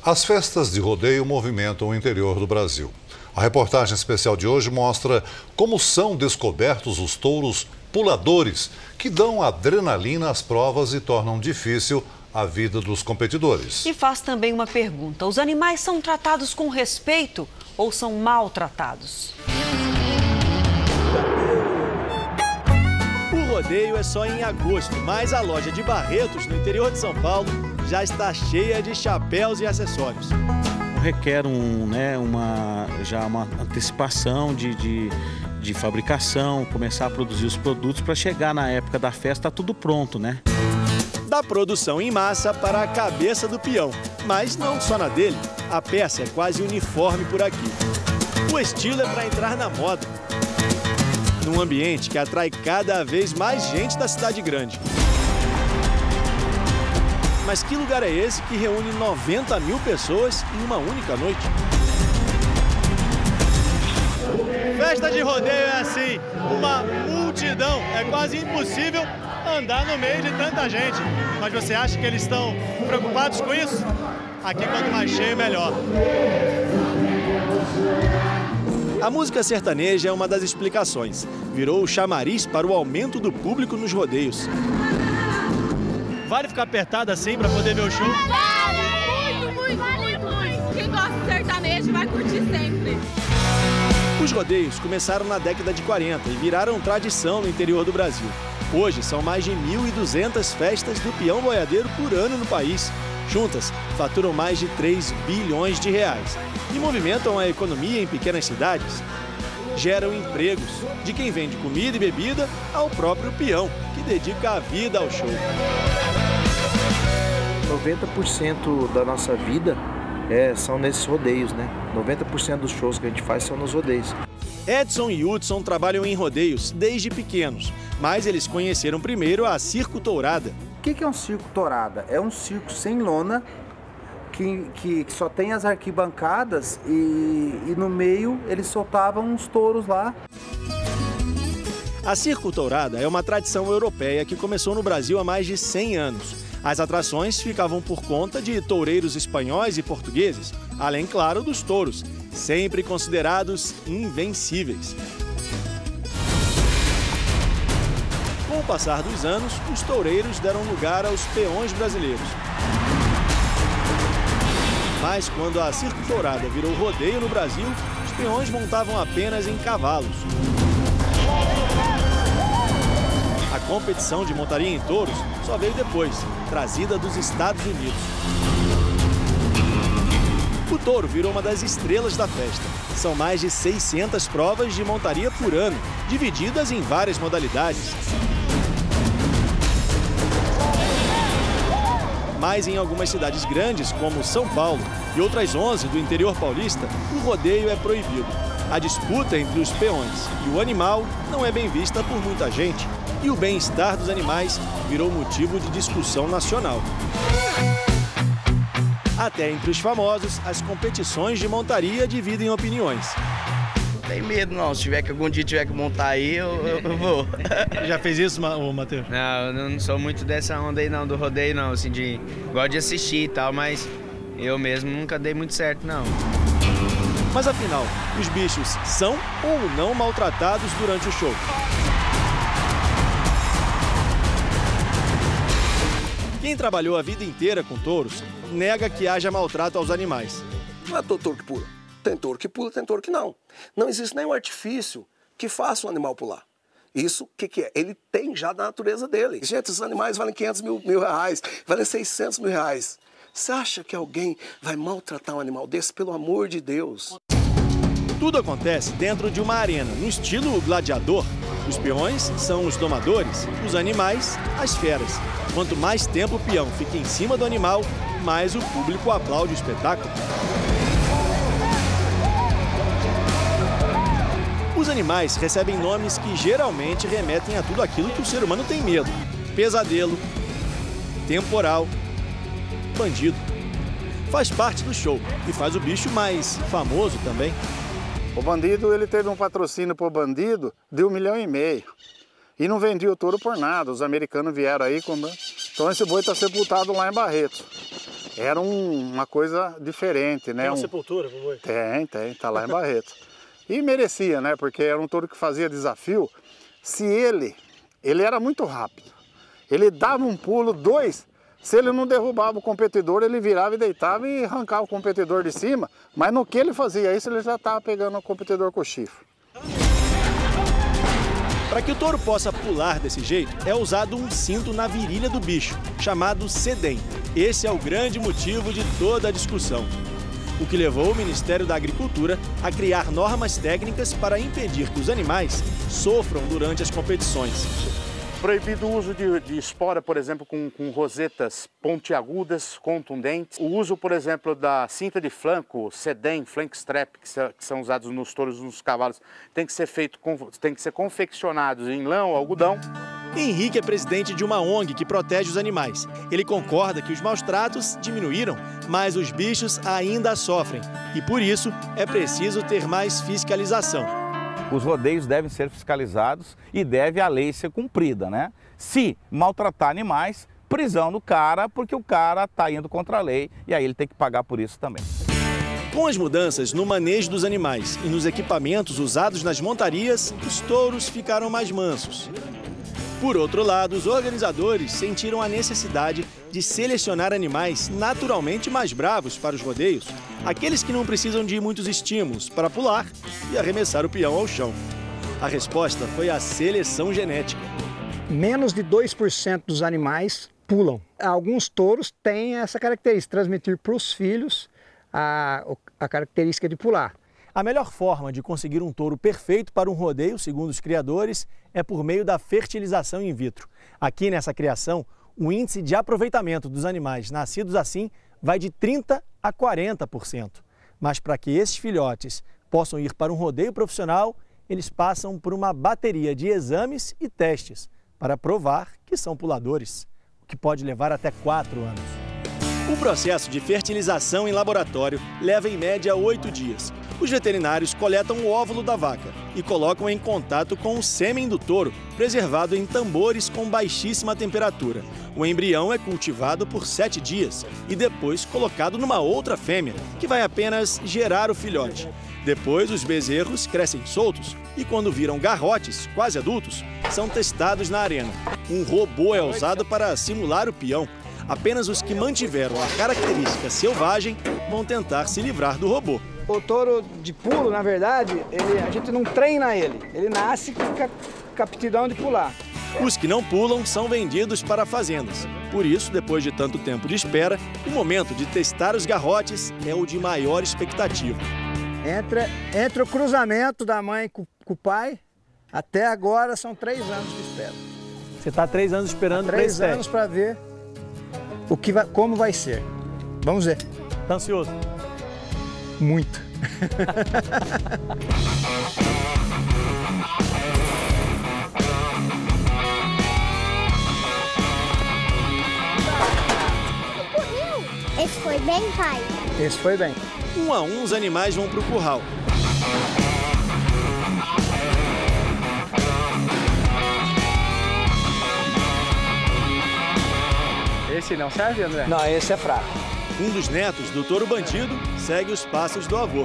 As festas de rodeio movimentam o interior do Brasil. A reportagem especial de hoje mostra como são descobertos os touros puladores, que dão adrenalina às provas e tornam difícil a vida dos competidores. E faz também uma pergunta: os animais são tratados com respeito ou são maltratados? O rodeio é só em agosto, mas a loja de Barretos, no interior de São Paulo, já está cheia de chapéus e acessórios. Requer uma antecipação de fabricação, começar a produzir os produtos para chegar na época da festa, tá tudo pronto, né? Da produção em massa para a cabeça do peão, mas não só na dele, a peça é quase uniforme por aqui. O estilo é para entrar na moda, num ambiente que atrai cada vez mais gente da cidade grande. Mas que lugar é esse que reúne 90 mil pessoas em uma única noite? Festa de rodeio é assim, uma multidão. É quase impossível andar no meio de tanta gente. Mas você acha que eles estão preocupados com isso? Aqui, quanto mais cheio, melhor. A música sertaneja é uma das explicações. Virou o chamariz para o aumento do público nos rodeios. Vale ficar apertado assim para poder ver o show? Vale! Muito! Quem gosta de sertanejo vai curtir sempre. Os rodeios começaram na década de 40 e viraram tradição no interior do Brasil. Hoje são mais de 1.200 festas do peão boiadeiro por ano no país. Juntas, faturam mais de 3 bilhões de reais e movimentam a economia em pequenas cidades. Geram empregos, de quem vende comida e bebida ao próprio peão, que dedica a vida ao show. 90% da nossa vida são nesses rodeios, né? 90% dos shows que a gente faz são nos rodeios. Edson e Hudson trabalham em rodeios desde pequenos, mas eles conheceram primeiro a Circo Tourada. O que é um circo tourada? É um circo sem lona, que só tem as arquibancadas e no meio eles soltavam uns touros lá. A Circo Tourada é uma tradição europeia que começou no Brasil há mais de 100 anos. As atrações ficavam por conta de toureiros espanhóis e portugueses, além, claro, dos touros, sempre considerados invencíveis. Com o passar dos anos, os toureiros deram lugar aos peões brasileiros. Mas quando a Circo Tourada virou rodeio no Brasil, os peões montavam apenas em cavalos. A competição de montaria em touros só veio depois, trazida dos Estados Unidos. O touro virou uma das estrelas da festa. São mais de 600 provas de montaria por ano, divididas em várias modalidades. Mas em algumas cidades grandes, como São Paulo e outras 11 do interior paulista, o rodeio é proibido. A disputa entre os peões e o animal não é bem vista por muita gente. E o bem-estar dos animais virou motivo de discussão nacional. Até entre os famosos, as competições de montaria dividem opiniões. Não tem medo não, se algum dia tiver que montar aí, eu vou. Já fez isso, Matheus? Não, eu não sou muito dessa onda aí não, do rodeio não, assim, gosto de assistir e tal, mas eu mesmo nunca dei muito certo não. Mas afinal, os bichos são ou não maltratados durante o show? Quem trabalhou a vida inteira com touros nega que haja maltrato aos animais. Não é todo touro que pula. Tem touro que pula, tem touro que não. Não existe nenhum artifício que faça um animal pular. Isso, o que é? Ele tem já da natureza dele. Gente, esses animais valem 500 mil reais, valem 600 mil reais. Você acha que alguém vai maltratar um animal desse? Pelo amor de Deus. Tudo acontece dentro de uma arena, no estilo gladiador. Os peões são os domadores, os animais, as feras. Quanto mais tempo o peão fica em cima do animal, mais o público aplaude o espetáculo. Os animais recebem nomes que geralmente remetem a tudo aquilo que o ser humano tem medo. Pesadelo, temporal, bandido. Faz parte do show e faz o bicho mais famoso também. O bandido, ele teve um patrocínio por bandido de 1,5 milhão. E não vendia o touro por nada. Os americanos vieram aí, então esse boi está sepultado lá em Barretos. Era uma coisa diferente, né? Tem uma sepultura pro boi? Tem, tá lá em Barreto. E merecia, né? Porque era um touro que fazia desafio. Se ele era muito rápido. Ele dava um pulo, 2. Se ele não derrubava o competidor, ele virava e deitava e arrancava o competidor de cima. Mas no que ele fazia isso, ele já estava pegando o competidor com o chifre. Para que o touro possa pular desse jeito, é usado um cinto na virilha do bicho, chamado sedem. Esse é o grande motivo de toda a discussão. O que levou o Ministério da Agricultura a criar normas técnicas para impedir que os animais sofram durante as competições. Proibido o uso de espora, por exemplo, com rosetas pontiagudas, contundentes. O uso, por exemplo, da cinta de flanco, sedem, flank strap, que são usados nos touros e nos cavalos, tem que ser confeccionados em lã ou algodão. Henrique é presidente de uma ONG que protege os animais. Ele concorda que os maus tratos diminuíram, mas os bichos ainda sofrem. E por isso é preciso ter mais fiscalização. Os rodeios devem ser fiscalizados e deve a lei ser cumprida, né? Se maltratar animais, prisão do cara, porque o cara está indo contra a lei e aí ele tem que pagar por isso também. Com as mudanças no manejo dos animais e nos equipamentos usados nas montarias, os touros ficaram mais mansos. Por outro lado, os organizadores sentiram a necessidade de selecionar animais naturalmente mais bravos para os rodeios, aqueles que não precisam de muitos estímulos para pular e arremessar o peão ao chão. A resposta foi a seleção genética. Menos de 2% dos animais pulam. Alguns touros têm essa característica, transmitir para os filhos a característica de pular. A melhor forma de conseguir um touro perfeito para um rodeio, segundo os criadores, é por meio da fertilização in vitro. Aqui nessa criação, o índice de aproveitamento dos animais nascidos assim vai de 30% a 40%. Mas para que esses filhotes possam ir para um rodeio profissional, eles passam por uma bateria de exames e testes para provar que são puladores, o que pode levar até 4 anos. O processo de fertilização em laboratório leva em média 8 dias. Os veterinários coletam o óvulo da vaca e colocam em contato com o sêmen do touro, preservado em tambores com baixíssima temperatura. O embrião é cultivado por 7 dias e depois colocado numa outra fêmea, que vai apenas gerar o filhote. Depois, os bezerros crescem soltos e, quando viram garrotes, quase adultos, são testados na arena. Um robô é usado para simular o peão. Apenas os que mantiveram a característica selvagem vão tentar se livrar do robô. O touro de pulo, na verdade, a gente não treina ele. Ele nasce com a aptidão de pular. Os que não pulam são vendidos para fazendas. Por isso, depois de tanto tempo de espera, o momento de testar os garrotes é o de maior expectativa. Entre o cruzamento da mãe com o pai, até agora são 3 anos de espera. Você está 3 anos esperando? 3 anos para ver como vai ser. Vamos ver. Está ansioso? Muito. Esse foi bem, pai? Esse foi bem. 1 a 1, os animais vão para o curral. Esse não serve, André? Não, esse é fraco. Um dos netos do touro bandido segue os passos do avô.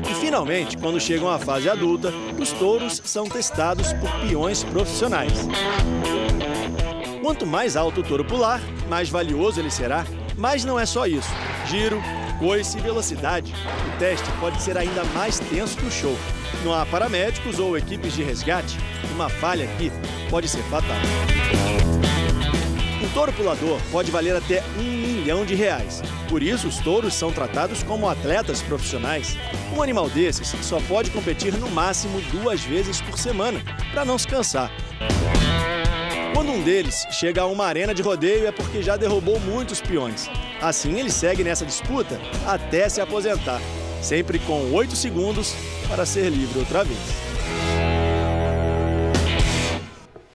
E finalmente, quando chegam à fase adulta, os touros são testados por peões profissionais. Quanto mais alto o touro pular, mais valioso ele será. Mas não é só isso. Giro, coice e velocidade. O teste pode ser ainda mais tenso que o show. Não há paramédicos ou equipes de resgate. Uma falha aqui pode ser fatal. Um touro pulador pode valer até R$1 milhão. Por isso, os touros são tratados como atletas profissionais. Um animal desses só pode competir no máximo 2 vezes por semana, para não se cansar. Quando um deles chega a uma arena de rodeio é porque já derrubou muitos peões. Assim, ele segue nessa disputa até se aposentar, sempre com 8 segundos para ser livre outra vez.